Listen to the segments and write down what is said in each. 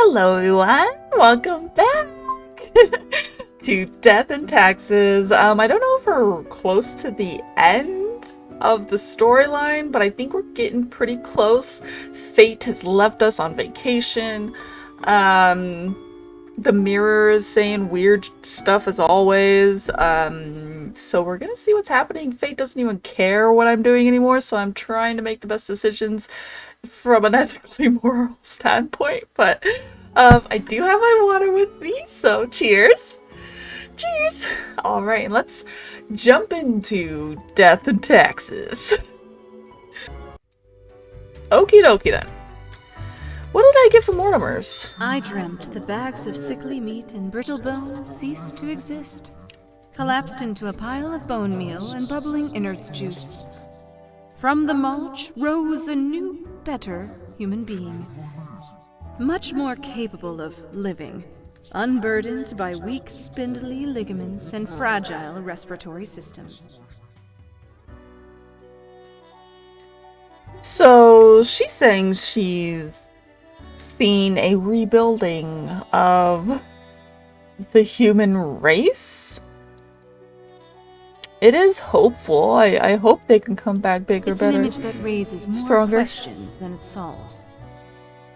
Hello everyone, welcome back to Death and Taxes. I don't know if we're close to the end of the storyline, but I think we're getting pretty close. Fate has left us on vacation. The mirror is saying weird stuff as always. So we're gonna see what's happening. Fate doesn't even care what I'm doing anymore, so I'm trying to make the best decisions from an ethically moral standpoint. But I do have my water with me, so cheers. Cheers! Alright, let's jump into Death and Taxes. Okie dokie then. What did I get from Mortimer's? I dreamt the bags of sickly meat and brittle bone ceased to exist, collapsed into a pile of bone meal and bubbling innards juice. From the mulch rose a new, better human being, much more capable of living, unburdened by weak, spindly ligaments and fragile respiratory systems. So she's saying she's seen a rebuilding of the human race? It is hopeful. I hope they can come back bigger, It's better, an image that raises more stronger. questions than it solves.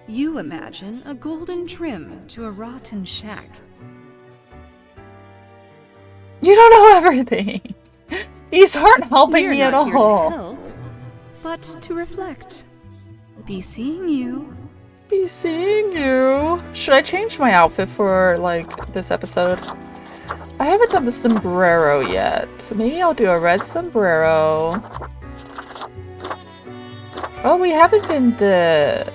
You imagine a golden trim to a rotten shack. You don't know everything. These aren't helping We're me at not here to all. help, but to reflect. Be seeing you. Be seeing you. Should I change my outfit for, like, this episode? I haven't done the sombrero yet. So maybe I'll do a red sombrero. Oh, we haven't been the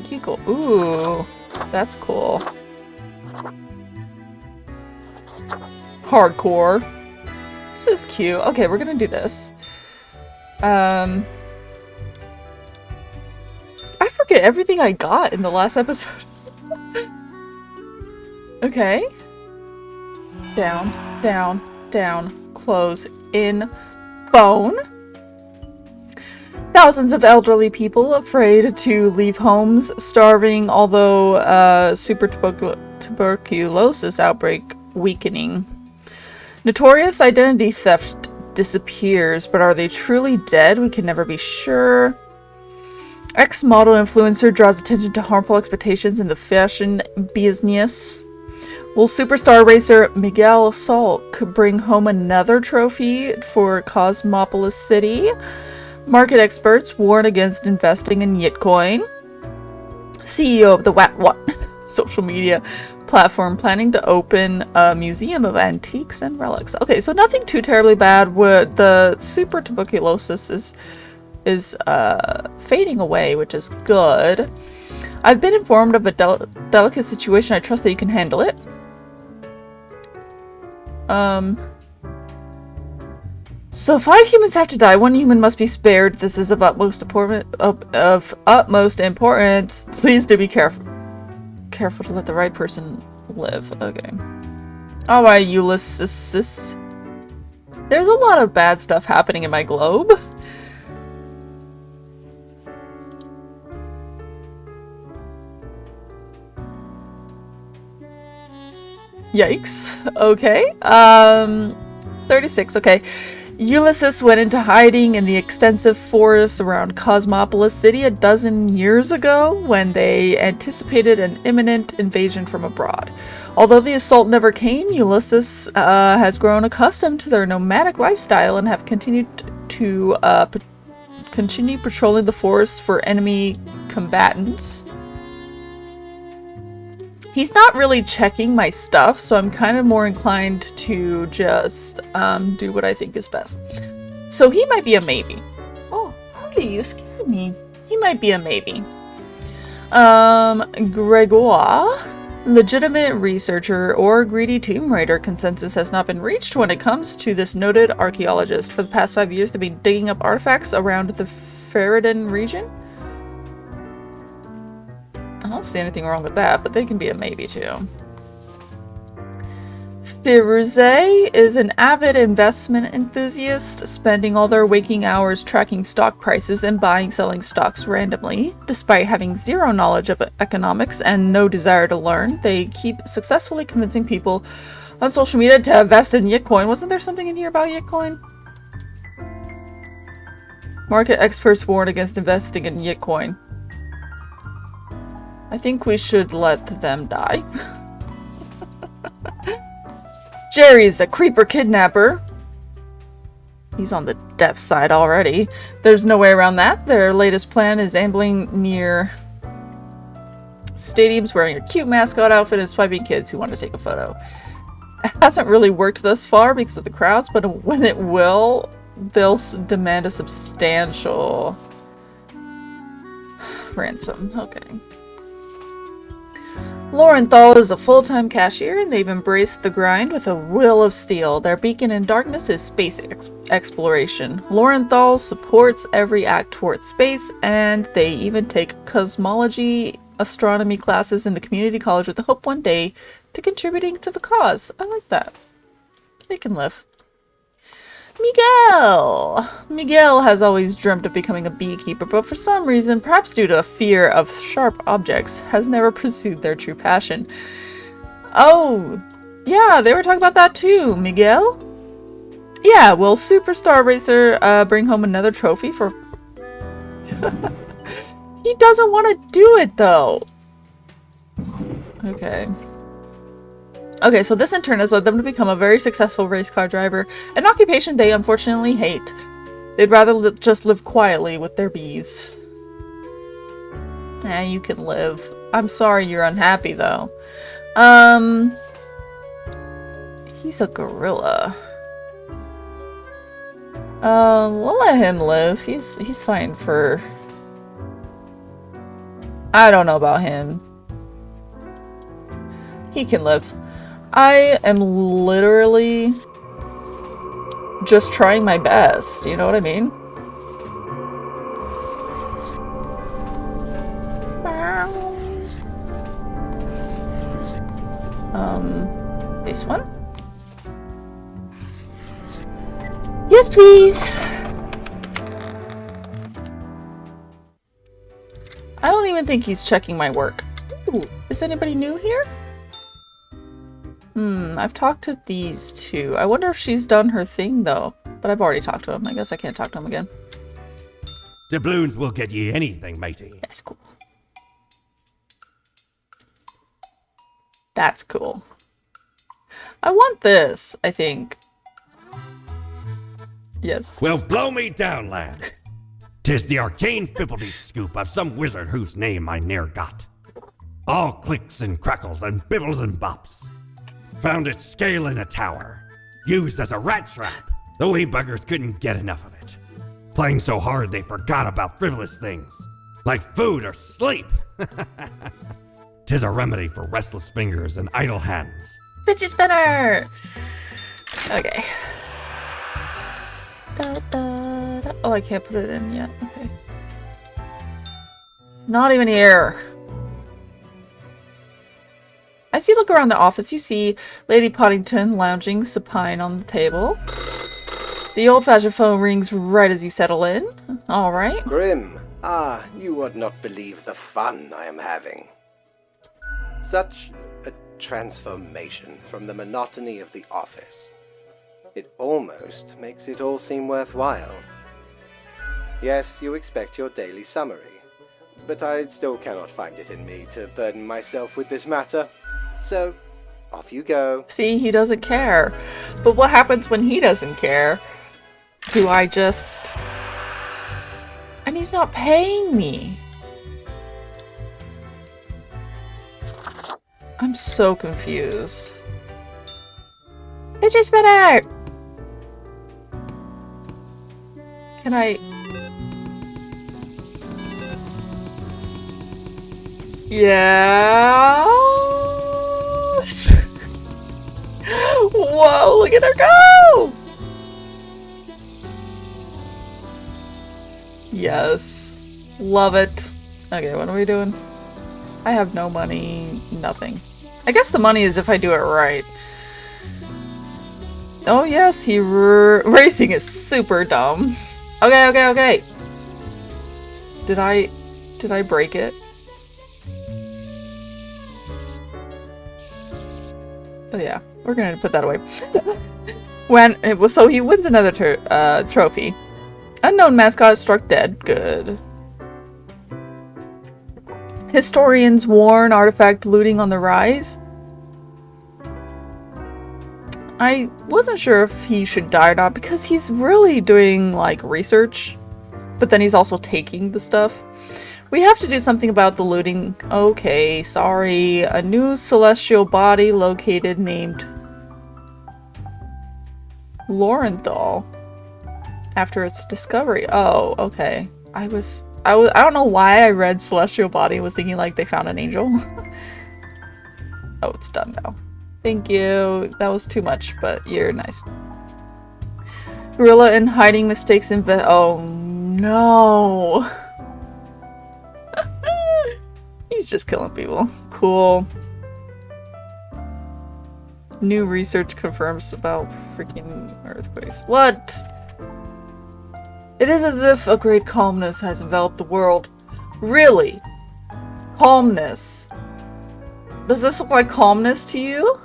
eagle. Ooh, that's cool. Hardcore. This is cute. Okay, we're gonna do this. I forget everything I got in the last episode. Okay. Down, down, down. Close. In. Bone. Thousands of elderly people afraid to leave homes, starving, although super tuberculosis outbreak weakening. Notorious identity theft disappears, but are they truly dead? We can never be sure. Ex-model influencer draws attention to harmful expectations in the fashion business. Will superstar racer Miguel Salk bring home another trophy for Cosmopolis City? Market experts warn against investing in Yitcoin. CEO of the What social media platform planning to open a museum of antiques and relics. Okay, so nothing too terribly bad. With the super tuberculosis is fading away, which is good. I've been informed of a delicate situation. I trust that you can handle it. So 5 humans have to die. 1 human must be spared. This is of utmost importance. Please do be careful to let the right person live. Okay. Alright, Ulysses. There's a lot of bad stuff happening in my globe. Yikes. Okay. 36. Okay. Ulysses went into hiding in the extensive forests around Cosmopolis City a dozen years ago when they anticipated an imminent invasion from abroad. Although the assault never came, Ulysses has grown accustomed to their nomadic lifestyle and have continued to continue patrolling the forests for enemy combatants. He's not really checking my stuff, so I'm kind of more inclined to just do what I think is best. So he might be a maybe. Oh, Hardy, you scared me. He might be a maybe. Gregoire, legitimate researcher or greedy Tomb Raider consensus has not been reached when it comes to this noted archaeologist. For the past 5 years, they've been digging up artifacts around the Ferredin region. I don't see anything wrong with that, but they can be a maybe too. Firuze is an avid investment enthusiast, spending all their waking hours tracking stock prices and buying selling stocks randomly. Despite having zero knowledge of economics and no desire to learn, they keep successfully convincing people on social media to invest in Yitcoin. Wasn't there something in here about Yitcoin? Market experts warn against investing in Yitcoin. I think we should let them die. Jerry's a creeper kidnapper. He's on the death side already. There's no way around that. Their latest plan is ambling near stadiums wearing a cute mascot outfit and swiping kids who want to take a photo. It hasn't really worked thus far because of the crowds, but when it will, they'll demand a substantial ransom. Okay. Lorenthal is a full-time cashier, and they've embraced the grind with a will of steel. Their beacon in darkness is space exploration. Lorenthal supports every act towards space, and they even take cosmology astronomy classes in the community college with the hope one day to contributing to the cause. I like that. They can live. Miguel! Miguel has always dreamt of becoming a beekeeper, but for some reason, perhaps due to a fear of sharp objects, has never pursued their true passion. Oh, yeah, they were talking about that too, Miguel? Yeah, will Superstar Racer bring home another trophy for... He doesn't want to do it, though. Okay. Okay, so this in turn has led them to become a very successful race car driver, an occupation they unfortunately hate. They'd rather just live quietly with their bees. You can live. I'm sorry you're unhappy, though. He's a gorilla. We'll let him live. He's fine for... I don't know about him. He can live. I am literally just trying my best, you know what I mean? This one? Yes, please! I don't even think he's checking my work. Ooh, is anybody new here? I've talked to these two. I wonder if she's done her thing, though. But I've already talked to him. I guess I can't talk to him again. Doubloons will get ye anything, matey. That's cool. That's cool. I want this, I think. Yes. Well, blow me down, lad. 'Tis the arcane fibbledy scoop of some wizard whose name I ne'er got. All clicks and crackles and bibbles and bops. Found it scale in a tower, used as a rat trap. The wee buggers couldn't get enough of it. Playing so hard they forgot about frivolous things, like food or sleep. 'Tis a remedy for restless fingers and idle hands. Fidget spinner! Okay. Da, da, da. Oh, I can't put it in yet. Okay. It's not even here. As you look around the office, you see Lady Poddington lounging supine on the table. The old-fashioned phone rings right as you settle in. All right. Grim, you would not believe the fun I am having. Such a transformation from the monotony of the office. It almost makes it all seem worthwhile. Yes, you expect your daily summary, but I still cannot find it in me to burden myself with this matter. So, off you go. See, he doesn't care. But what happens when he doesn't care? Do I just... And he's not paying me. I'm so confused. Fidget spinner! Can I... Yeah? Whoa, look at her go! Yes. Love it. Okay, what are we doing? I have no money, nothing. I guess the money is if I do it right. Oh yes, racing is super dumb. Okay. Did I break it? Oh yeah, we're gonna put that away. So he wins another trophy. Unknown mascot struck dead. Good. Historians warn artifact looting on the rise. I wasn't sure if he should die or not because he's really doing like research, but then he's also taking the stuff. We have to do something about the looting. Okay, sorry. A new celestial body located named Lorenthal after its discovery. Oh, okay. I don't know why I read celestial body and was thinking like they found an angel. Oh, it's done now. Thank you. That was too much, but you're nice. Gorilla in hiding mistakes in oh no. He's just killing people. Cool. New research confirms about freaking earthquakes. What? It is as if a great calmness has enveloped the world. Really? Calmness. Does this look like calmness to you?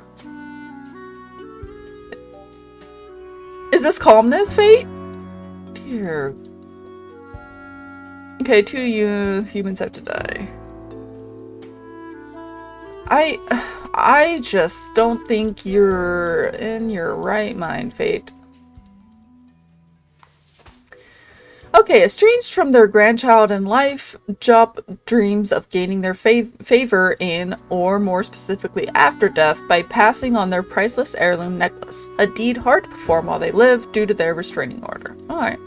Is this calmness, Fate? Dear. Okay, 2 humans have to die. I just don't think you're in your right mind, Fate. Okay, estranged from their grandchild in life, Jop dreams of gaining their favor in, or more specifically after death, by passing on their priceless heirloom necklace. A deed hard to perform while they live due to their restraining order. Alright.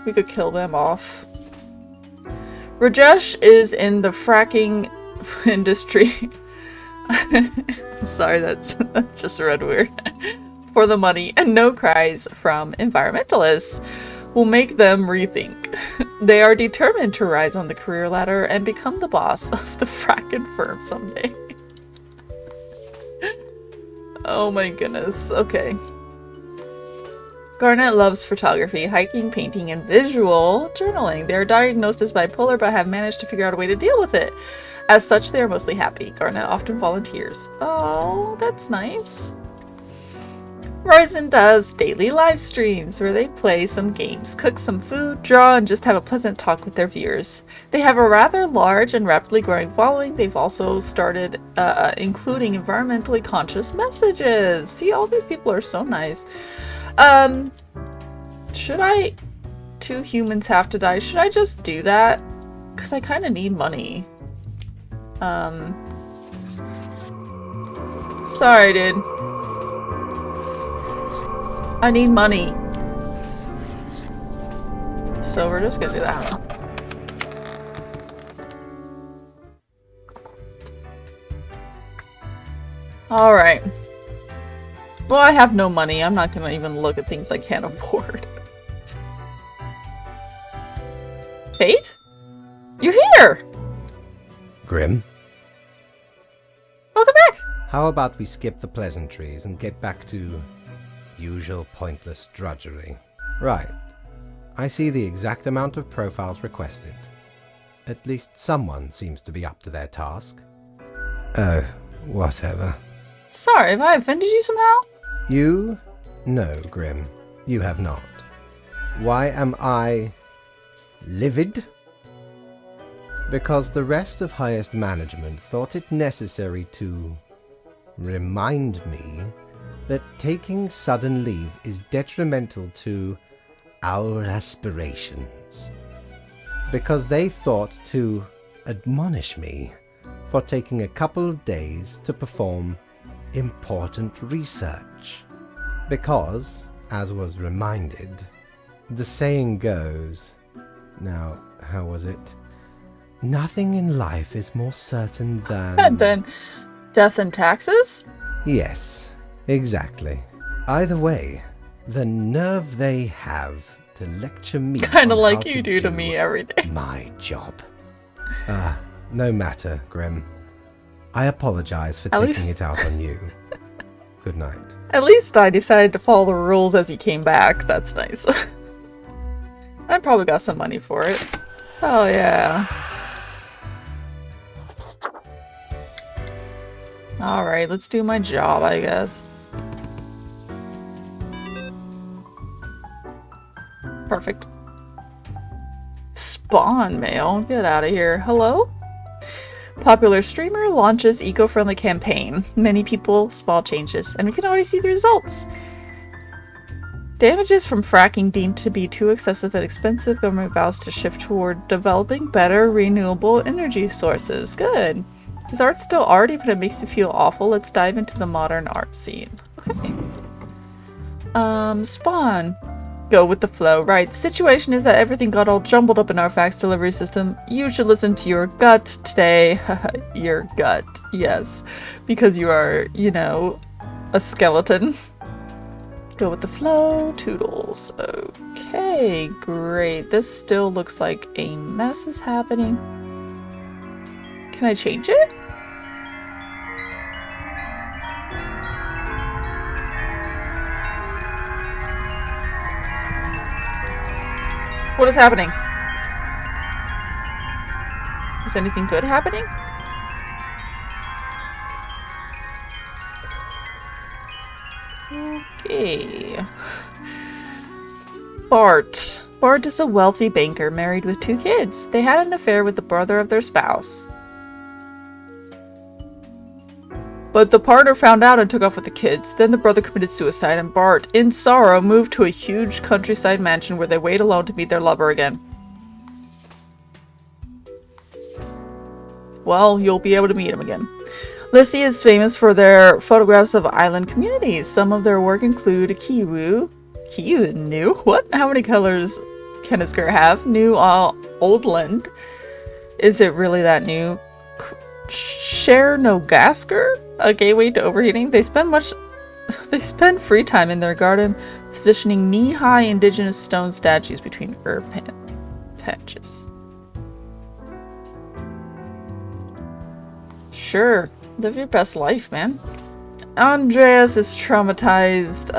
We could kill them off. Rajesh is in the fracking industry. Sorry, that's just read weird. For the money and no cries from environmentalists will make them rethink. They are determined to rise on the career ladder and become the boss of the fracking firm someday. Oh my goodness. Okay. Garnet loves photography, hiking, painting, and visual journaling. They are diagnosed as bipolar but have managed to figure out a way to deal with it. As such, they are mostly happy. Garnet often volunteers. Oh, that's nice. Roizen does daily live streams where they play some games, cook some food, draw, and just have a pleasant talk with their viewers. They have a rather large and rapidly growing following. They've also started including environmentally conscious messages. See, all these people are so nice. Should I... 2 humans have to die. Should I just do that? Because I kind of need money. Sorry, dude. I need money. So we're just gonna do that. Alright. Well, I have no money. I'm not gonna even look at things I can't afford. Fate? You're here! Grim? Welcome back! How about we skip the pleasantries and get back to usual pointless drudgery? Right. I see the exact amount of profiles requested. At least someone seems to be up to their task. Oh, whatever. Sorry, have I offended you somehow? You? No, Grim. You have not. Why am I livid? Because the rest of highest management thought it necessary to remind me that taking sudden leave is detrimental to our aspirations. Because they thought to admonish me for taking a couple of days to perform important research. Because, as was reminded, the saying goes, now, how was it? Nothing in life is more certain than death and taxes? Yes, exactly. Either way, the nerve they have to lecture me Kinda on like how you do to me every day. My job. No matter, Grim. I apologize for taking it out on you. Good night. At least I decided to follow the rules as he came back. That's nice. I probably got some money for it. Oh yeah. Alright, let's do my job, I guess. Perfect. Spawn mail. Get out of here. Hello? Popular streamer launches eco-friendly campaign. Many people, small changes. And we can already see the results. Damages from fracking deemed to be too excessive and expensive. Government vows to shift toward developing better renewable energy sources. Good. Is art still art even if it makes you feel awful? Let's dive into the modern art scene. Okay. Spawn. Go with the flow. Right. The situation is that everything got all jumbled up in our fax delivery system. You should listen to your gut today. Your gut. Yes. Because you are, you know, a skeleton. Go with the flow. Toodles. Okay. Great. This still looks like a mess is happening. Can I change it? What is happening? Is anything good happening? Okay. Bart. Bart is a wealthy banker married with 2 kids. They had an affair with the brother of their spouse. But the partner found out and took off with the kids. Then the brother committed suicide, and Bart, in sorrow, moved to a huge countryside mansion where they wait alone to meet their lover again. Well, you'll be able to meet him again. Lissy is famous for their photographs of island communities. Some of their work include Kiwu. New? What? How many colors can a skirt have? New Oldland. Is it really that new? Chernogasker? A gateway to overheating. They spend free time in their garden positioning knee-high indigenous stone statues between herb patches. Sure, live your best life, man. Andreas is a traumatized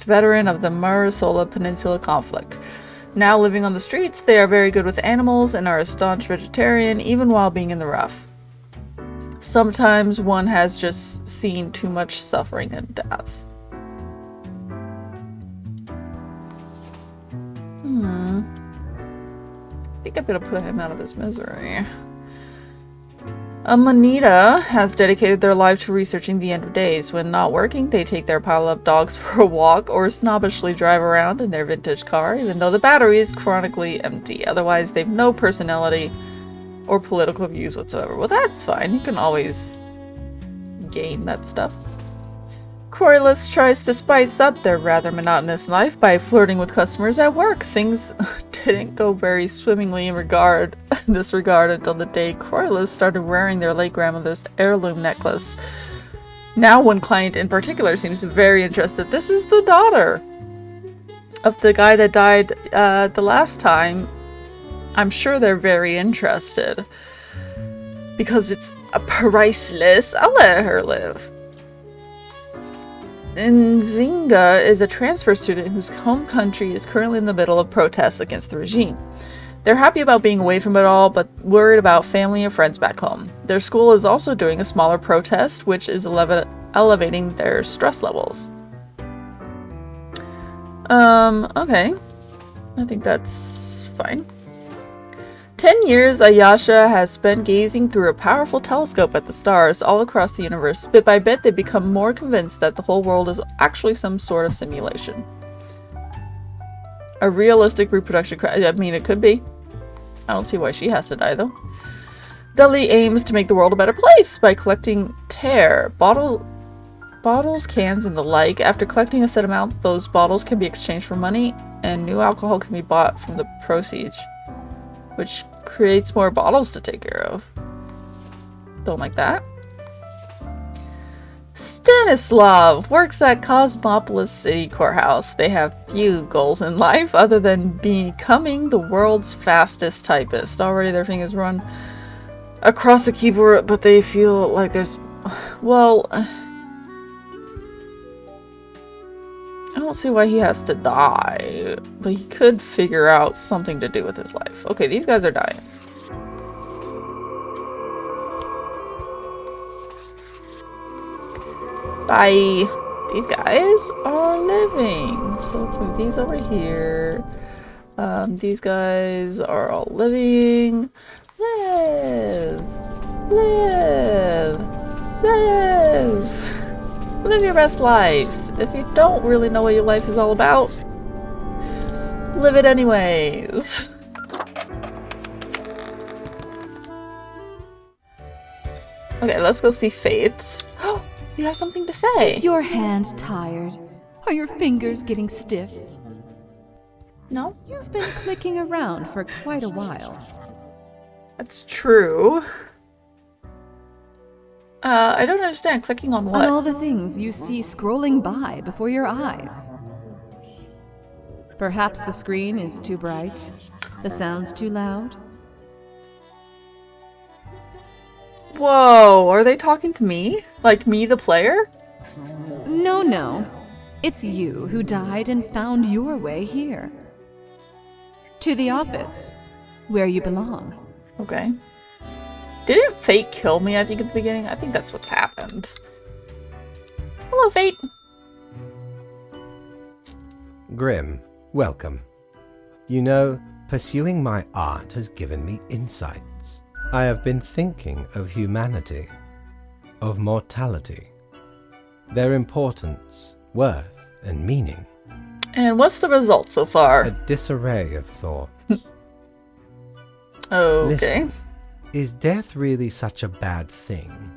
veteran of the Marasola Peninsula conflict. Now living on the streets, they are very good with animals and are a staunch vegetarian even while being in the rough. Sometimes one has just seen too much suffering and death. I think I'm gonna put him out of his misery. Amanita has dedicated their life to researching the end of days. When not working, they take their pile-up dogs for a walk or snobbishly drive around in their vintage car, even though the battery is chronically empty. Otherwise, they've no personality or political views whatsoever. Well, that's fine. You can always gain that stuff. Corylus tries to spice up their rather monotonous life by flirting with customers at work. Things didn't go very swimmingly in this regard until the day Corylus started wearing their late grandmother's heirloom necklace. Now one client in particular seems very interested. This is the daughter of the guy that died the last time. I'm sure they're very interested because it's priceless. I'll let her live. Nzinga is a transfer student whose home country is currently in the middle of protests against the regime. They're happy about being away from it all, but worried about family and friends back home. Their school is also doing a smaller protest, which is elevating their stress levels. Okay. I think that's fine. 10 years Ayasha has spent gazing through a powerful telescope at the stars all across the universe. Bit by bit, they become more convinced that the whole world is actually some sort of simulation. A realistic reproduction I mean, it could be. I don't see why she has to die, though. Dudley aims to make the world a better place by collecting bottles, cans, and the like. After collecting a set amount, those bottles can be exchanged for money, and new alcohol can be bought from the proceeds, which creates more bottles to take care of. Don't like that. Stanislav works at Cosmopolis City Courthouse. They have few goals in life other than becoming the world's fastest typist. Already their fingers run across the keyboard, but they feel like there's... Well, don't see why he has to die, but he could figure out something to do with his life. Okay, these guys are dying. Bye. These guys are living. So let's move these over here. These guys are all living. Live. Live. Live. Live your best lives. If you don't really know what your life is all about, live it anyways. Okay, let's go see Fate. You have something to say. Is your hand tired? Are your fingers getting stiff? No? You've been clicking around for quite a while. That's true. I don't understand. Clicking on what? On all the things you see scrolling by before your eyes. Perhaps the screen is too bright, the sound's too loud. Whoa, are they talking to me? Like me, the player? No. It's you who died and found your way here. To the office, where you belong. Okay. Didn't Fate kill me, I think, at the beginning? I think that's what's happened. Hello, Fate. Grim, welcome. You know, pursuing my art has given me insights. I have been thinking of humanity, of mortality, their importance, worth, and meaning. And what's the result so far? A disarray of thoughts. Okay. Listen, is death really such a bad thing?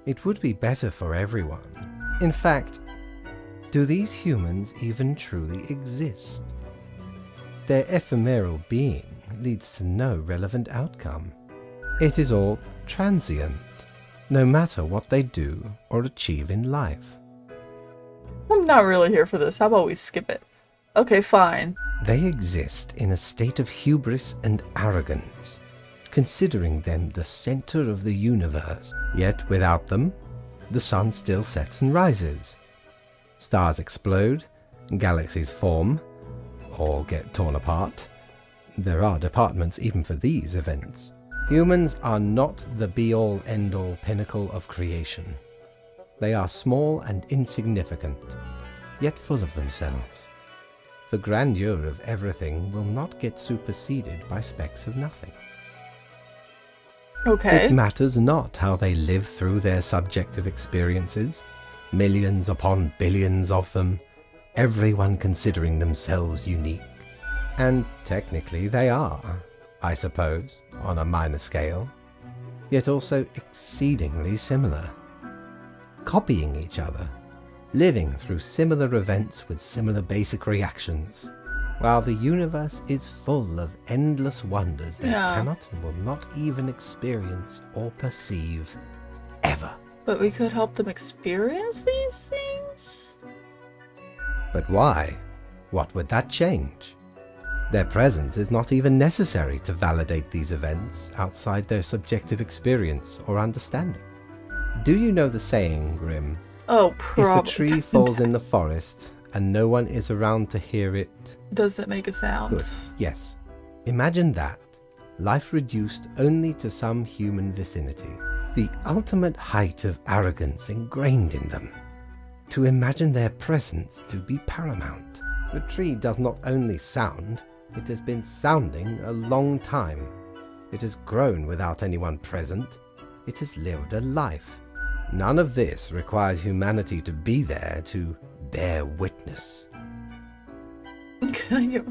It would be better for everyone. In fact, do these humans even truly exist? Their ephemeral being leads to no relevant outcome. It is all transient, no matter what they do or achieve in life. I'm not really here for this. How about we skip it? Okay, fine. They exist in a state of hubris and arrogance, considering them the center of the universe. Yet without them, the sun still sets and rises. Stars explode, galaxies form, or get torn apart. There are departments even for these events. Humans are not the be-all, end-all pinnacle of creation. They are small and insignificant, yet full of themselves. The grandeur of everything will not get superseded by specks of nothing. Okay. It matters not how they live through their subjective experiences, millions upon billions of them, everyone considering themselves unique. And technically they are, I suppose, on a minor scale, yet also exceedingly similar. Copying each other, living through similar events with similar basic reactions, while the universe is full of endless wonders they cannot and will not even experience or perceive, ever. But we could help them experience these things? But why? What would that change? Their presence is not even necessary to validate these events outside their subjective experience or understanding. Do you know the saying, Grim? Oh, probably. If a tree falls in the forest and no one is around to hear it... Does it make a sound? Good, yes. Imagine that. Life reduced only to some human vicinity. The ultimate height of arrogance ingrained in them. To imagine their presence to be paramount. The tree does not only sound, it has been sounding a long time. It has grown without anyone present. It has lived a life. None of this requires humanity to be there to bear witness. I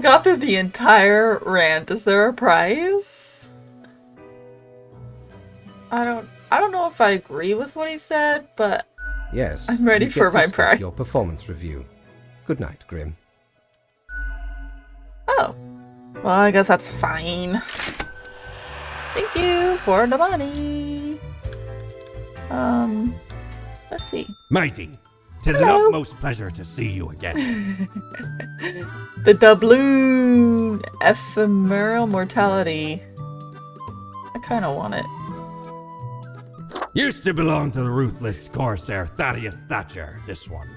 got through the entire rant. Is there a prize? I don't know if I agree with what he said, but Yes, I'm ready you for get to my skip prize. your performance review. Good night, Grim. Oh. Well, I guess that's fine. Thank you for the money. Let's see. Mighty, 'tis an Hello. utmost pleasure to see you again. The doubloon ephemeral mortality. I kind of want it. Used to belong to the ruthless Corsair Thaddeus Thatcher, this one.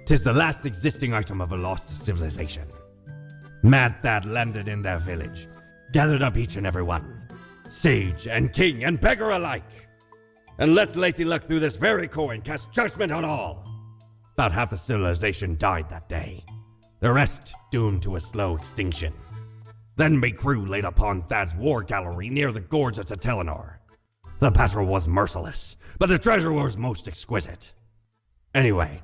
'Tis the last existing item of a lost civilization. Mad Thad landed in their village, gathered up each and every one, sage and king and beggar alike, and let Lady Luck through this very coin cast judgment on all. About half the civilization died that day, the rest doomed to a slow extinction. Then my crew laid upon Thad's war gallery near the gorge of Satellinor. The battle was merciless, but the treasure was most exquisite. Anyway,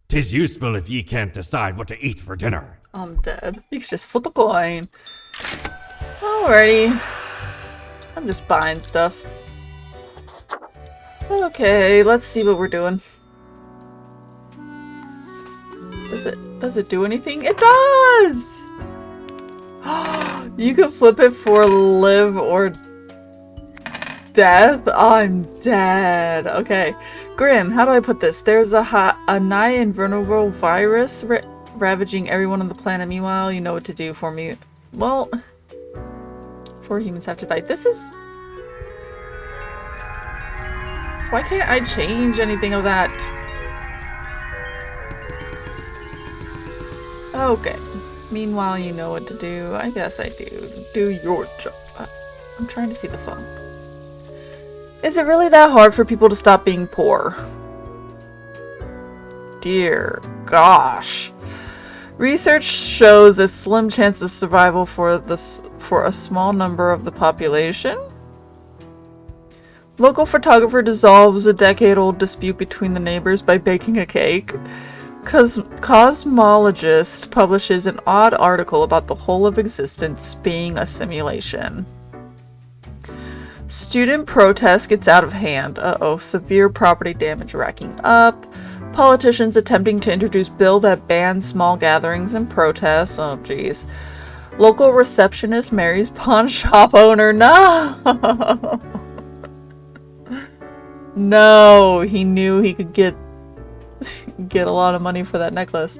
'tis useful if ye can't decide what to eat for dinner. I'm dead. You could just flip a coin. Alrighty. I'm just buying stuff. Okay, let's see what we're doing. Does it do anything? It does! You can flip it for live or death? I'm dead. Okay. Grim, how do I put this? There's a nigh invulnerable virus ravaging everyone on the planet. Meanwhile, you know what to do for me. Well, 4 humans have to die. This is... Why can't I change anything of that? Okay. Meanwhile, you know what to do. I guess I do. Do your job. I'm trying to see the phone. Is it really that hard for people to stop being poor? Dear gosh. Research shows a slim chance of survival for a small number of the population. Local photographer dissolves a decade-old dispute between the neighbors by baking a cake. Cosmologist publishes an odd article about the whole of existence being a simulation. Student protest gets out of hand. Uh-oh, severe property damage racking up. Politicians attempting to introduce bill that bans small gatherings and protests. Oh, jeez. Local receptionist marries pawn shop owner. No! No, he knew he could get a lot of money for that necklace.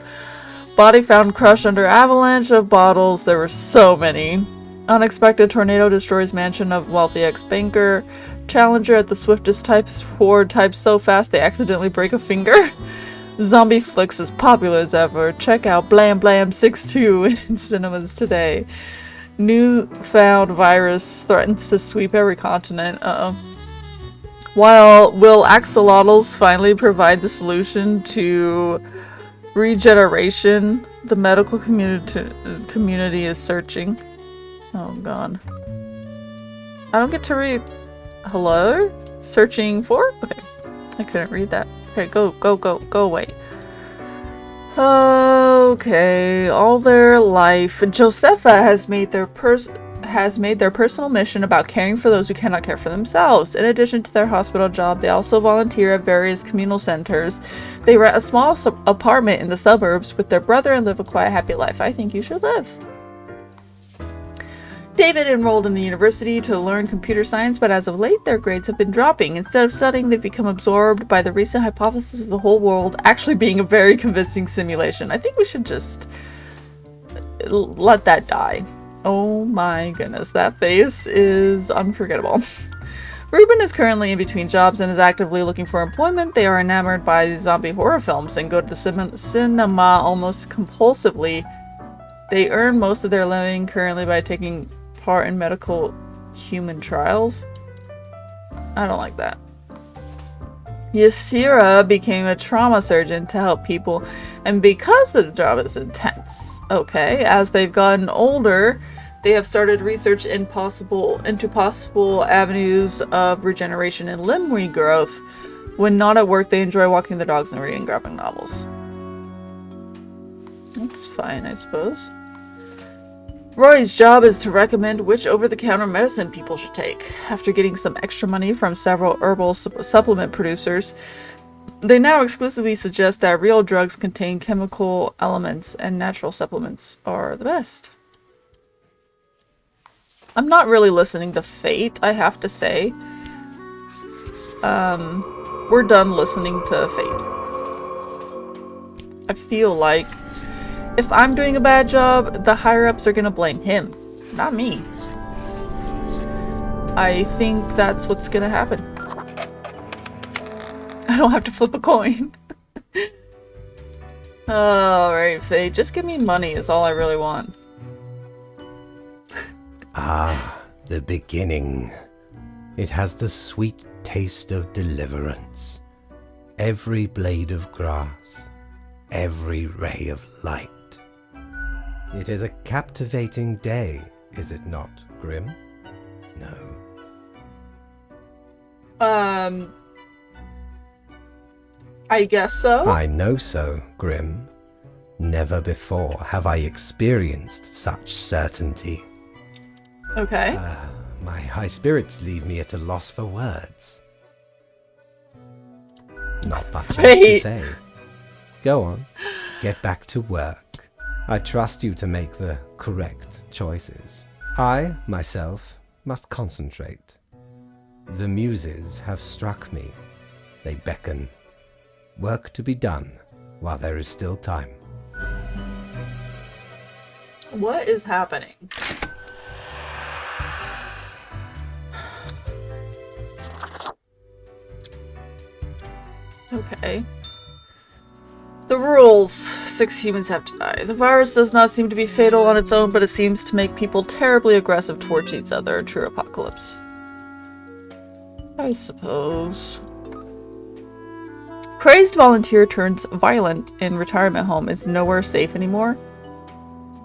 Body found crushed under avalanche of bottles. There were so many. Unexpected tornado destroys mansion of wealthy ex-banker. Challenger at the swiftest types ward types so fast they accidentally break a finger. Zombie flicks as popular as ever. Check out Blam Blam 6-2 in cinemas today. Newfound virus threatens to sweep every continent. Uh-oh. Will axolotls finally provide the solution to regeneration? The medical community is searching. Oh god. I don't get to read. Hello? Searching for? Okay. I couldn't read that. Okay, go away. Okay, all their life. Josepha has made their personal mission about caring for those who cannot care for themselves. In addition to their hospital job, they also volunteer at various communal centers. They rent a small apartment in the suburbs with their brother and live a quiet, happy life. I think you should live. David enrolled in the university to learn computer science, but as of late, their grades have been dropping. Instead of studying, they've become absorbed by the recent hypothesis of the whole world actually being a very convincing simulation. I think we should just let that die. Oh my goodness, that face is unforgettable. Ruben is currently in between jobs and is actively looking for employment. They are enamored by zombie horror films and go to the cinema almost compulsively. They earn most of their living currently by taking part in medical human trials. I don't like that. Ysira became a trauma surgeon to help people, and because the job is intense. Okay, as they've gotten older, they have started research into possible avenues of regeneration and limb regrowth. When not at work, they enjoy walking their dogs and reading graphic novels. That's fine, I suppose. Roy's job is to recommend which over-the-counter medicine people should take. After getting some extra money from several herbal supplement producers, they now exclusively suggest that real drugs contain chemical elements and natural supplements are the best. I'm not really listening to Fate, I have to say. We're done listening to Fate. I feel like if I'm doing a bad job, the higher-ups are gonna blame him, not me. I think that's what's gonna happen. I don't have to flip a coin. Alright, Faye, just give me money is all I really want. Ah, the beginning. It has the sweet taste of deliverance. Every blade of grass, every ray of light. It is a captivating day, is it not, Grim? No. I guess so. I know so, Grim. Never before have I experienced such certainty. Okay. My high spirits leave me at a loss for words. Not much else to Wait. say. Go on. Get back to work. I trust you to make the correct choices. I, myself, must concentrate. The muses have struck me. They beckon. Work to be done while there is still time. What is happening? Okay. The rules. 6 humans have to die. The virus does not seem to be fatal on its own, but it seems to make people terribly aggressive towards each other. A true apocalypse. I suppose. Crazed volunteer turns violent in retirement home is nowhere safe anymore.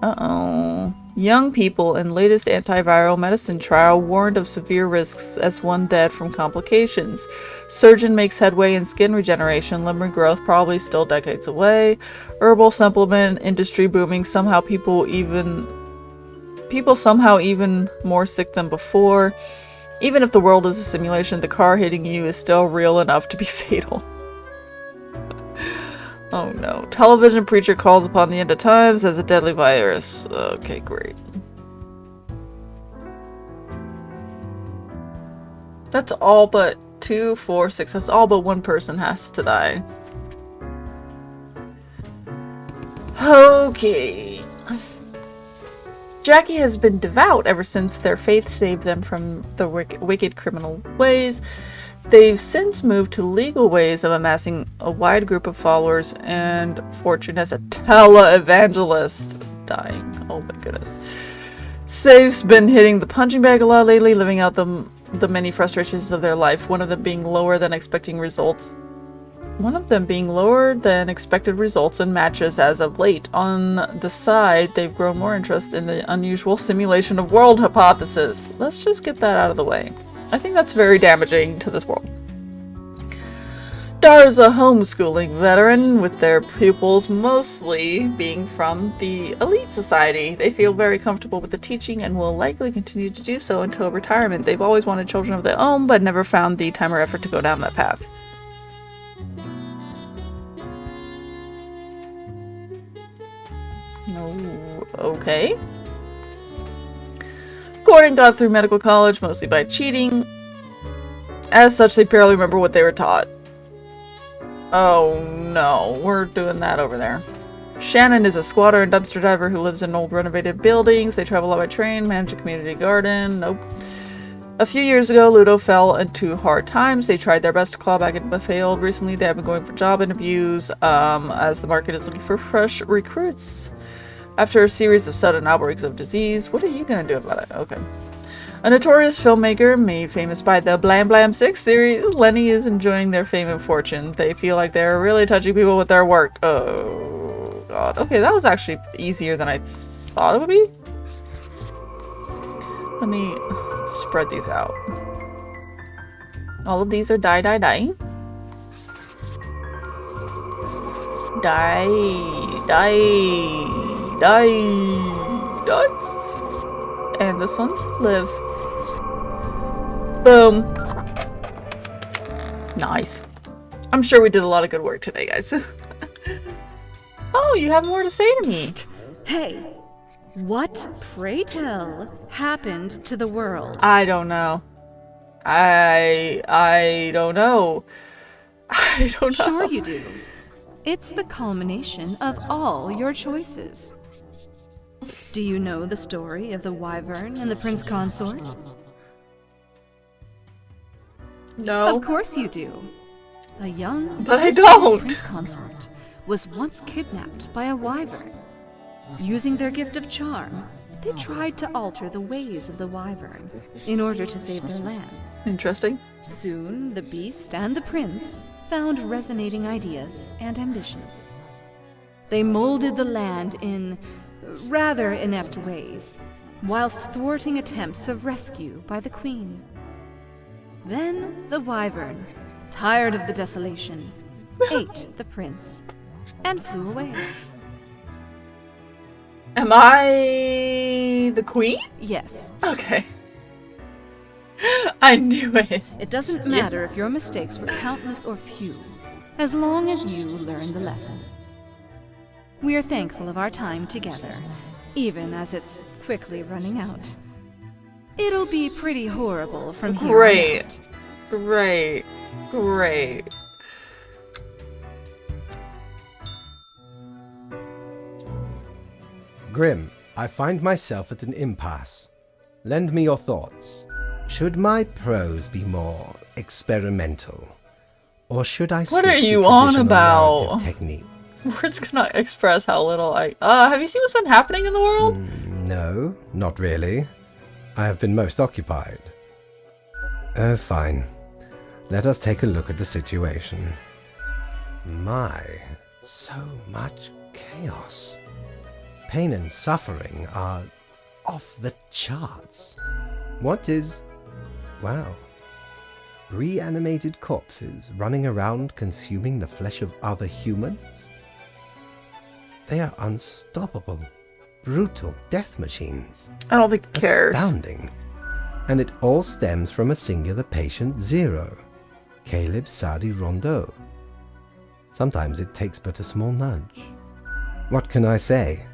Uh-oh. Young people in latest antiviral medicine trial warned of severe risks as one dead from complications. Surgeon makes headway in skin regeneration, limb growth probably still decades away. Herbal supplement industry booming, somehow people somehow even more sick than before. Even if the world is a simulation, the car hitting you is still real enough to be fatal. Oh no. Television preacher calls upon the end of times as a deadly virus. Okay, great. That's all but 2, 4, 6. That's all but one person has to die. Okay. Jackie has been devout ever since their faith saved them from the wicked criminal ways. They've since moved to legal ways of amassing a wide group of followers and fortune as a televangelist. Dying. Oh my goodness. Safe's been hitting the punching bag a lot lately, living out the many frustrations of their life, one of them being lower than expected results in matches as of late. On the side, they've grown more interest in the unusual simulation of world hypothesis. Let's just get that out of the way. I think that's very damaging to this world. Dar's a homeschooling veteran, with their pupils mostly being from the elite society. They feel very comfortable with the teaching and will likely continue to do so until retirement. They've always wanted children of their own, but never found the time or effort to go down that path. Oh, okay. Gordon got through medical college mostly by cheating. As such, they barely remember what they were taught. Oh no, we're doing that over there. Shannon is a squatter and dumpster diver who lives in old renovated buildings. They travel a lot by train, manage a community garden. Nope. A few years ago, Ludo fell into hard times. They tried their best to claw back but failed. Recently, they have been going for job interviews as the market is looking for fresh recruits. After a series of sudden outbreaks of disease, what are you gonna do about it? Okay. A notorious filmmaker made famous by the Blam Blam 6 series, Lenny is enjoying their fame and fortune. They feel like they're really touching people with their work. Oh god. Okay, that was actually easier than I thought it would be. Let me spread these out. All of these are die, die, die. Die, die, die, die. And this one's live. Boom. Nice. I'm sure we did a lot of good work today, guys. Oh, you have more to say to me. Psst. Hey, what, pray tell, happened to the world? I don't know. I don't know. I don't know. Sure you do. It's the culmination of all your choices. Do you know the story of the Wyvern and the Prince Consort? No. Of course you do. A young But I don't. prince consort was once kidnapped by a wyvern. Using their gift of charm, they tried to alter the ways of the wyvern in order to save their lands. Interesting. Soon, the beast and the prince found resonating ideas and ambitions. They molded the land in rather inept ways, whilst thwarting attempts of rescue by the queen. Then the wyvern, tired of the desolation, ate the prince and flew away. Am I the queen? Yes, Okay. I knew it. it doesn't matter if your mistakes were countless or few, as long as you learn the lesson. We are thankful of our time together, even as it's quickly running out. It'll be pretty horrible from here on Great. out. Great. Great. Grim, I find myself at an impasse. Lend me your thoughts. Should my prose be more experimental? Or should I stick are to you on traditional about? narrative technique? Words cannot express how little I... have you seen what's been happening in the world? No, not really. I have been most occupied. Oh, fine. Let us take a look at the situation. My, so much chaos. Pain and suffering are off the charts. What is... wow. Reanimated corpses running around consuming the flesh of other humans? They are unstoppable, brutal death machines. I don't think it cares. Astounding. And it all stems from a singular patient zero, Caleb Sadi Rondeau. Sometimes it takes but a small nudge. What can I say?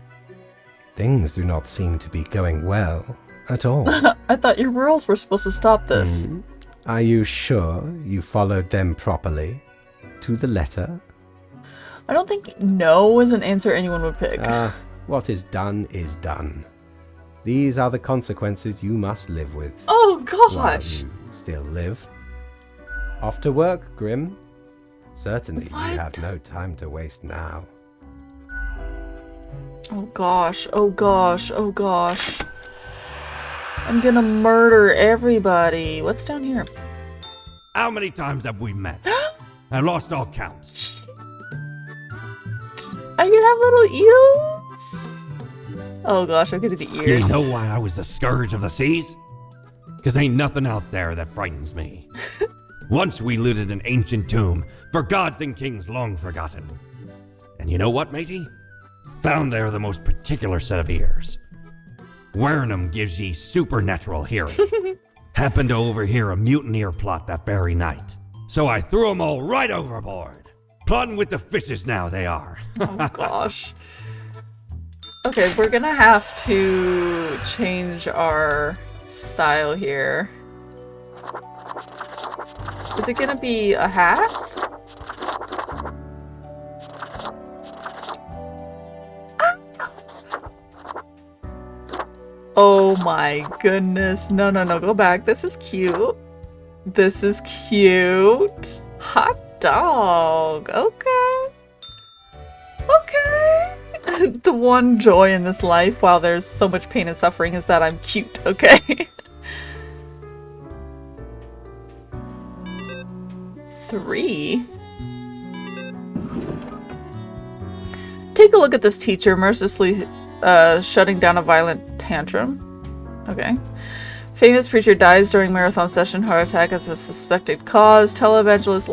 Things do not seem to be going well at all. I thought your rules were supposed to stop this. Are you sure you followed them properly? To the letter? I don't think no is an answer anyone would pick. What is done is done. These are the consequences you must live with. Oh While gosh! you still live. Off to work, Grim. Certainly What? you have no time to waste now. Oh gosh, oh gosh, oh gosh. I'm gonna murder everybody. What's down here? How many times have we met? I lost all count. I can have little eels? Oh gosh, I'm gonna be You ears. know why I was the scourge of the seas? Because ain't nothing out there that frightens me. Once we looted an ancient tomb for gods and kings long forgotten. And you know what, matey? Found there the most particular set of ears. Wearing 'em gives ye supernatural hearing. Happened to overhear a mutineer plot that very night. So I threw 'em all right overboard. Plotting with the fishes now they are. Oh gosh. Okay, we're gonna have to change our style here. Is it gonna be a hat? Oh my goodness. No, no, no, go back. This is cute. This is cute. Hot dog. Okay. Okay. The one joy in this life, while there's so much pain and suffering, is that I'm cute, okay? 3. Take a look at this teacher mercilessly shutting down a violent tantrum. Okay. Famous preacher dies during marathon session, heart attack as a suspected cause. Televangelist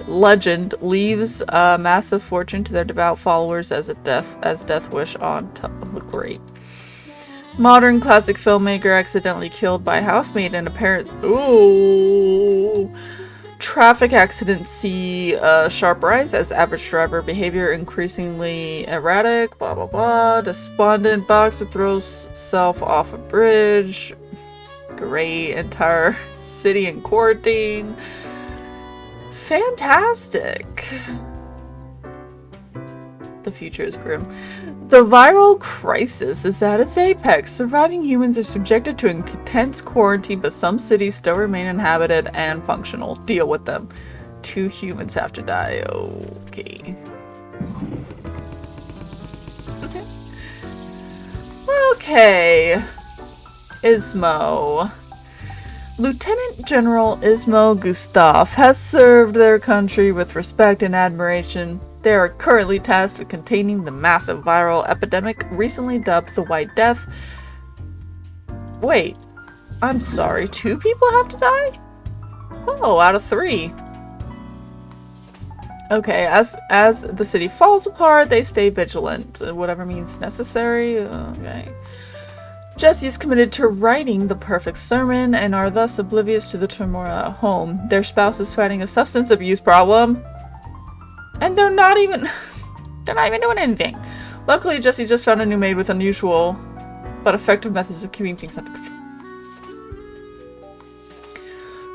legend leaves a massive fortune to their devout followers as death wish on great. Modern classic filmmaker accidentally killed by housemate and apparent traffic accident see sharp rise as average driver behavior increasingly erratic. Blah blah blah. Despondent boxer throws self off a bridge. Great. Entire city in quarantine. Fantastic. The future is grim. The viral crisis is at its apex. Surviving humans are subjected to intense quarantine, but some cities still remain inhabited and functional. Deal with them. 2 humans have to die. Okay. Okay. Ismo. Lieutenant General Ismo Gustav has served their country with respect and admiration. They are currently tasked with containing the massive viral epidemic recently dubbed the White Death. Wait, I'm sorry, 2 people have to die? Oh, out of 3. Okay, as the city falls apart, they stay vigilant, whatever means necessary. Okay. Jesse is committed to writing the perfect sermon and are thus oblivious to the turmoil at home. Their spouse is fighting a substance abuse problem, and they're not even doing anything. Luckily, Jesse just found a new maid with unusual but effective methods of keeping things under control.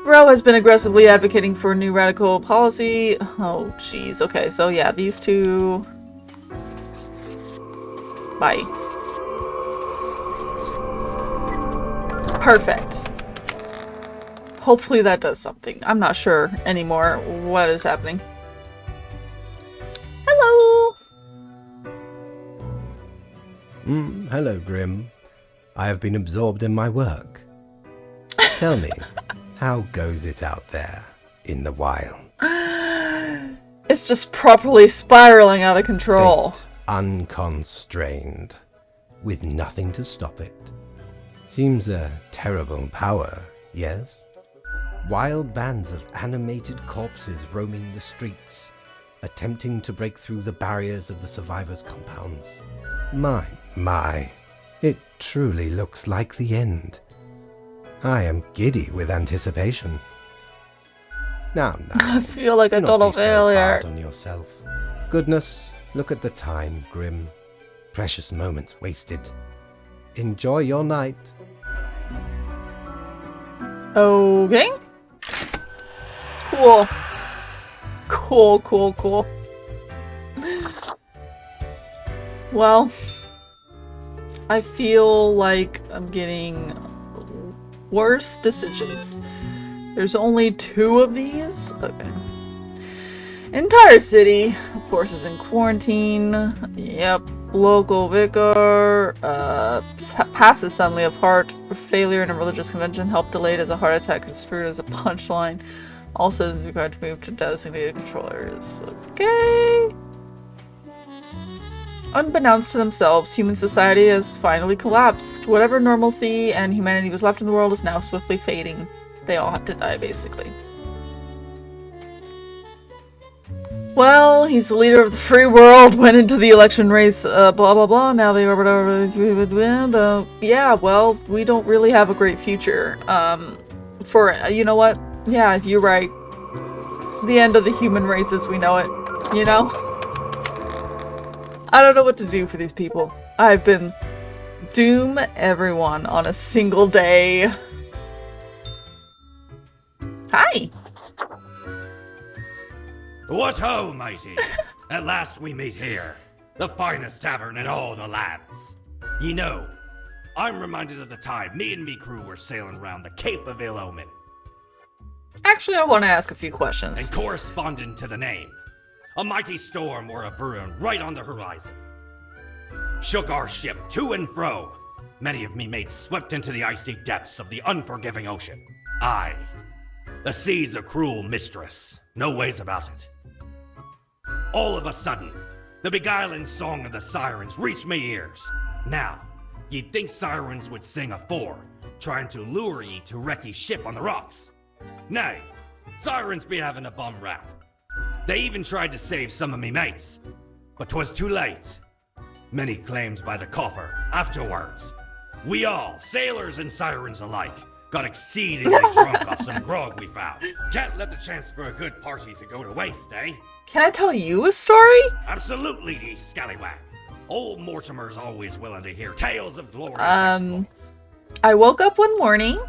Bro has been aggressively advocating for a new radical policy. Oh, jeez. Okay, so yeah, these 2. Bye. Perfect. Hopefully that does something. I'm not sure anymore what is happening. Hello! Hello, Grim. I have been absorbed in my work. Tell me, how goes it out there in the wild? It's just properly spiraling out of control. Fate, unconstrained, with nothing to stop it. Seems a terrible power, yes? Wild bands of animated corpses roaming the streets, attempting to break through the barriers of the survivors' compounds. My, it truly looks like the end. I am giddy with anticipation. Now, I feel like a do not total be so failure. hard on yourself. Goodness, look at the time, Grim. Precious moments wasted. Enjoy your night. Okay. Cool. Cool. Well, I feel like I'm getting worse decisions. There's only 2 of these? Okay. Entire city, of course, is in quarantine. Yep. Local vicar passes suddenly of heart failure in a religious convention. Help delayed as a heart attack is referred as a punchline. All citizens required to move to designated control areas. Okay. Unbeknownst to themselves, human society has finally collapsed. Whatever normalcy and humanity was left in the world is now swiftly fading. They all have to die, basically. Well, he's the leader of the free world, went into the election race, blah blah blah, now they are, yeah, well, we don't really have a great future, you know what? Yeah, you're right. The end of the human race as we know it, you know? I don't know what to do for these people. I've been doom everyone on a single day. Hi! What ho, matey! At last we meet here, the finest tavern in all the lands. Ye know, I'm reminded of the time me and me crew were sailing around the Cape of Ill Omen. Actually, I want to ask a few questions. And corresponding to the name, a mighty storm were a brewing right on the horizon. Shook our ship to and fro. Many of me mates swept into the icy depths of the unforgiving ocean. Aye, the sea's a cruel mistress, no ways about it. All of a sudden, the beguiling song of the sirens reached me ears. Now, you'd think sirens would sing afore, trying to lure ye to wreck ye ship on the rocks. Nay, sirens be having a bum rap. They even tried to save some of me mates, but 'twas too late. Many claims by the coffer afterwards. We all, sailors and sirens alike, got exceedingly drunk off some grog we found. Can't let the chance for a good party to go to waste, eh? Can I tell you a story? Absolutely, ye scallywag. Old Mortimer's always willing to hear tales of glorious exploits. I woke up one morning.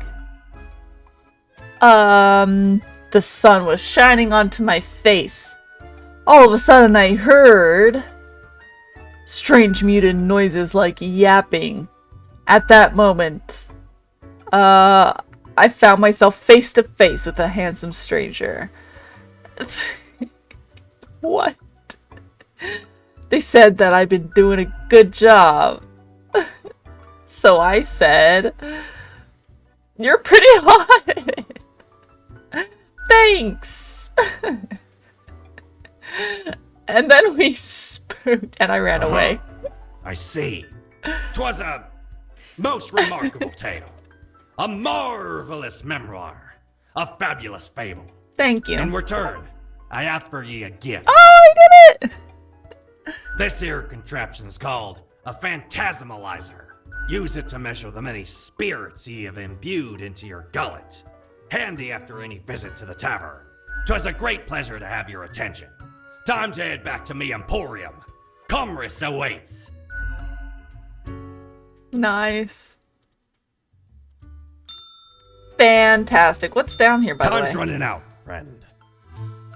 The sun was shining onto my face. All of a sudden I heard strange muted noises like yapping. At that moment, I found myself face to face with a handsome stranger. What? They said that I've been doing a good job. So I said, you're pretty hot. Thanks. And then we spooked and I ran away. I see. 'Twas a most remarkable tale. A marvelous memoir. A fabulous fable. Thank you. In return, I ask for ye a gift. Oh, I did it! This here contraption's called a phantasmalizer. Use it to measure the many spirits ye have imbued into your gullet. Handy after any visit to the tavern. 'Twas a great pleasure to have your attention. Time to head back to me emporium. Commerce awaits. Nice. Fantastic. What's down here, by the way? Time's running out, friend.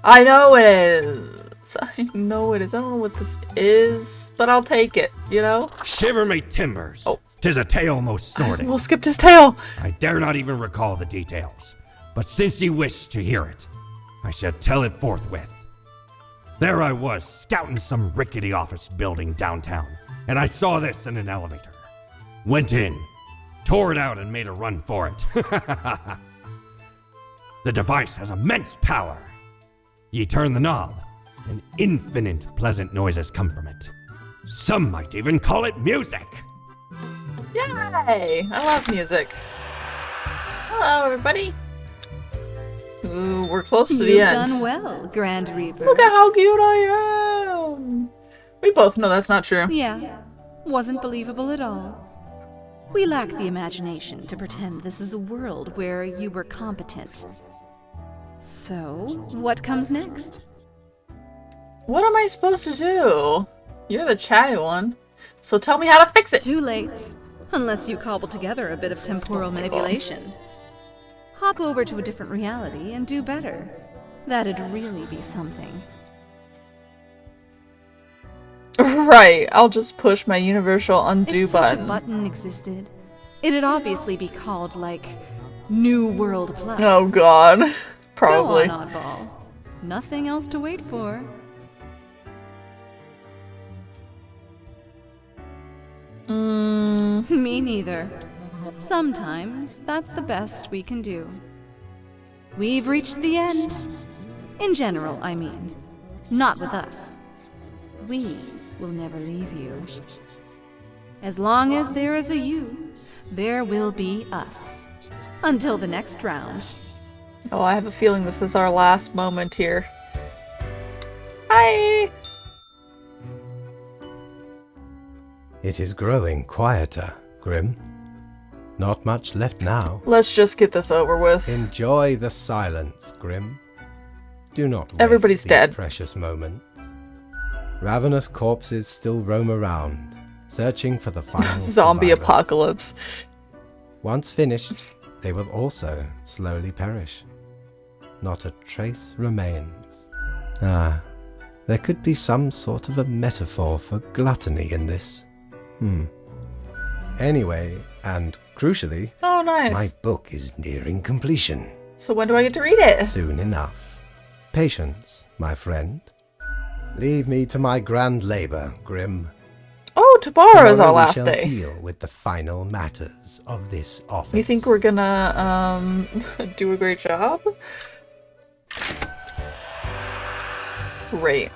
I know it is. I know it is. I don't know what this is, but I'll take it, you know? Shiver me timbers. Oh. 'Tis a tale most sordid. We'll skip his tail. I dare not even recall the details. But since ye wish to hear it, I shall tell it forthwith. There I was, scouting some rickety office building downtown, and I saw this in an elevator. Went in, tore it out, and made a run for it. The device has immense power. Ye turn the knob, and infinite pleasant noises come from it. Some might even call it music. Yay! I love music. Hello, everybody. Ooh, we're close to the You've end. done well, Grand Reaper. Look at how cute I am. We both know that's not true. Yeah, wasn't believable at all. We lack the imagination to pretend this is a world where you were competent. So, what comes next? What am I supposed to do? You're the chatty one. So tell me how to fix it. Too late. Unless you cobble together a bit of temporal manipulation. Hop over to a different reality and do better. That'd really be something. Right, I'll just push my universal undo If such button. a button existed, it'd obviously be called, like, New World Plus. Oh god. Probably. Go on, oddball. Nothing else to wait for. Me neither. Sometimes that's the best we can do. We've reached the end. In general, I mean. Not with us. We will never leave you. As long as there is a you, there will be us. Until the next round. Oh, I have a feeling this is our last moment here. Hi! It is growing quieter, Grim. Not much left now. Let's just get this over with. Enjoy the silence, Grim. Do not waste Everybody's these dead. precious moments. Ravenous corpses still roam around, searching for the final Zombie survivors. apocalypse. Once finished, they will also slowly perish. Not a trace remains. Ah, there could be some sort of a metaphor for gluttony in this. Anyway, and crucially, Oh, nice. my book is nearing completion. So when do I get to read it? Soon enough. Patience, my friend. Leave me to my grand labor, Grim. Oh, tomorrow is our Tomorrow we last shall day. deal with the final matters of this office. You think we're gonna, do a great job? Great.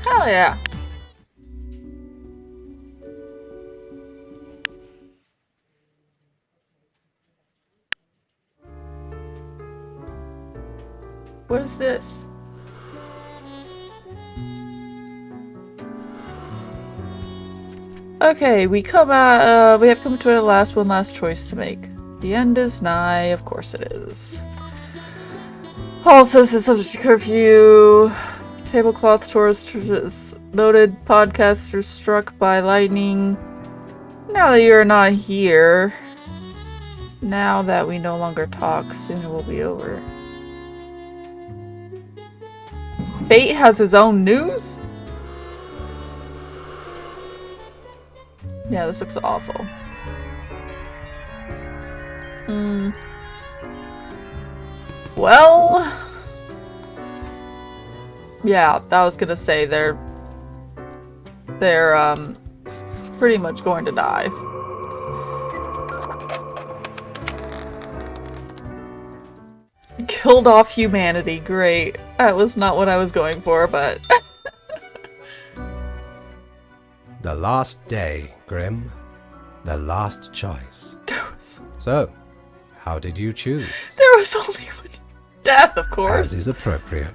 Hell yeah. What is this? Okay, we have come to our one last choice to make. The end is nigh, of course it is. All citizens subject to curfew. Tablecloth tours noted podcasters struck by lightning. Now that you're not here, now that we no longer talk, soon it will be over. Fate has his own news? Yeah, this looks awful. Well... Yeah, I was gonna say they're pretty much going to die. Killed off humanity, great. That was not what I was going for, but... The last day, Grim. The last choice. So, how did you choose? There was only one death, of course. As is appropriate.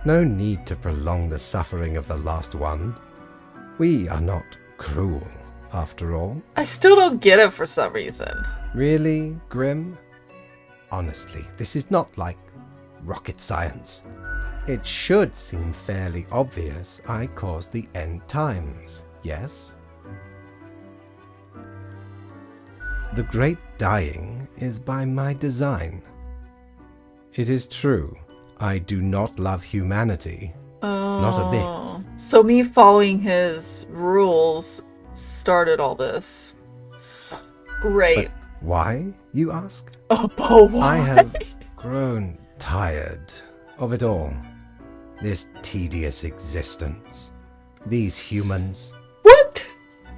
No need to prolong the suffering of the last one. We are not cruel, after all. I still don't get it for some reason. Really, Grim? Honestly, this is not like rocket science. It should seem fairly obvious I caused the end times, yes? The great dying is by my design. It is true, I do not love humanity. Not a bit. So me following his rules started all this. Great. But why, you ask? Oh, but why? I have grown tired of it all. This tedious existence. These humans. What?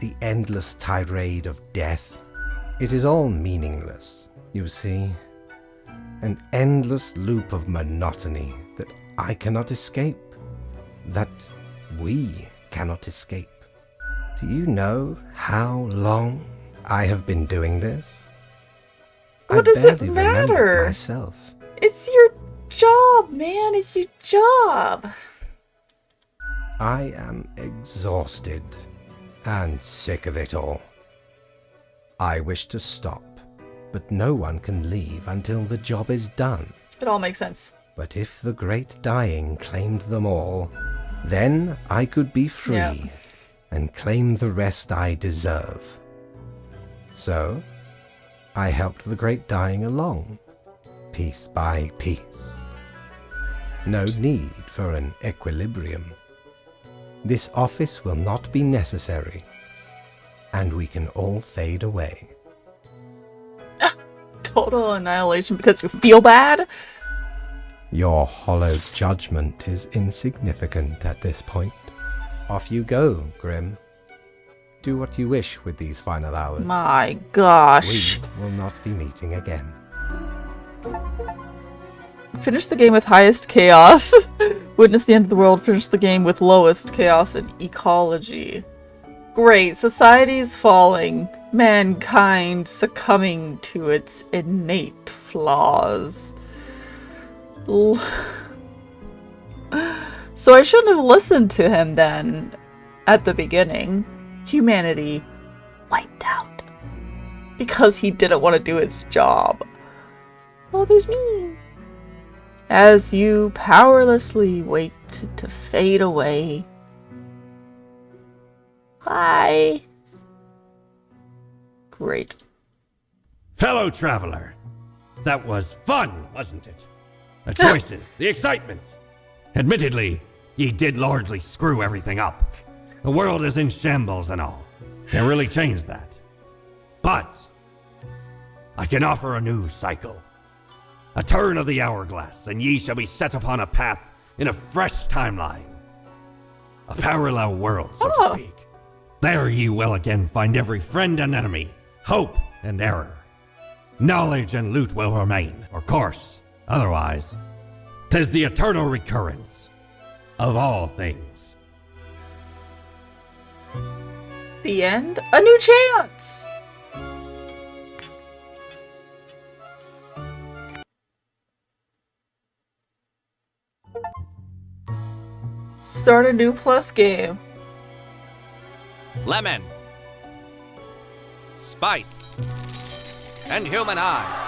The endless tirade of death. It is all meaningless, you see. An endless loop of monotony that I cannot escape. That we cannot escape. Do you know how long I have been doing this? What does it barely remember matter? myself. It's your job, man. It's your job. I am exhausted and sick of it all. I wish to stop, but no one can leave until the job is done. It all makes sense. But if the great dying claimed them all, then I could be free Yeah. and claim the rest I deserve. So, I helped the great dying along, piece by piece. No need for an equilibrium. This office will not be necessary, and we can all fade away. Total annihilation because you feel bad? Your hollow judgment is insignificant at this point. Off you go, Grim. Do what you wish with these final hours. My gosh. We will not be meeting again. Finish the game with highest chaos. Witness the end of the world. Finish the game with lowest chaos and ecology. Great. Society's falling. Mankind succumbing to its innate flaws. So I shouldn't have listened to him then at the beginning. Humanity wiped out because he didn't want to do his job. Oh, there's me. As you powerlessly wait to fade away. Hi. Great. Fellow traveler, that was fun, wasn't it? The choices, the excitement. Admittedly, ye did largely screw everything up. The world is in shambles and all. Can't really change that. But I can offer a new cycle. A turn of the hourglass, and ye shall be set upon a path in a fresh timeline. A parallel world, so to speak. There ye will again find every friend and enemy, hope and error. Knowledge and loot will remain, of course. Otherwise, 'tis the eternal recurrence of all things. The end? A new chance! Start a new plus game. Lemon, spice, and human eyes.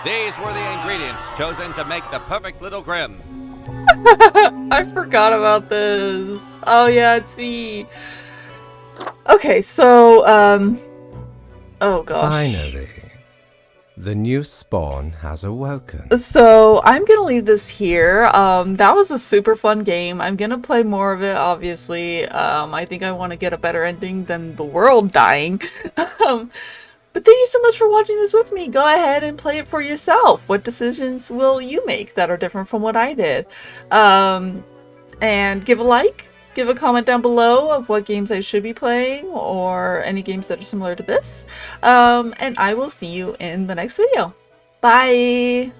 These were the ingredients chosen to make the perfect little Grim. I forgot about this. Oh yeah, it's me. Okay, so, oh gosh. Finally. The new spawn has awoken. So I'm gonna leave this here. That was a super fun game. I'm gonna play more of it, obviously. I think I want to get a better ending than the world dying. But thank you so much for watching this with me. Go ahead and play it for yourself. What decisions will you make that are different from what I did? And give a like. Give a comment down below of what games I should be playing or any games that are similar to this. And I will see you in the next video. Bye!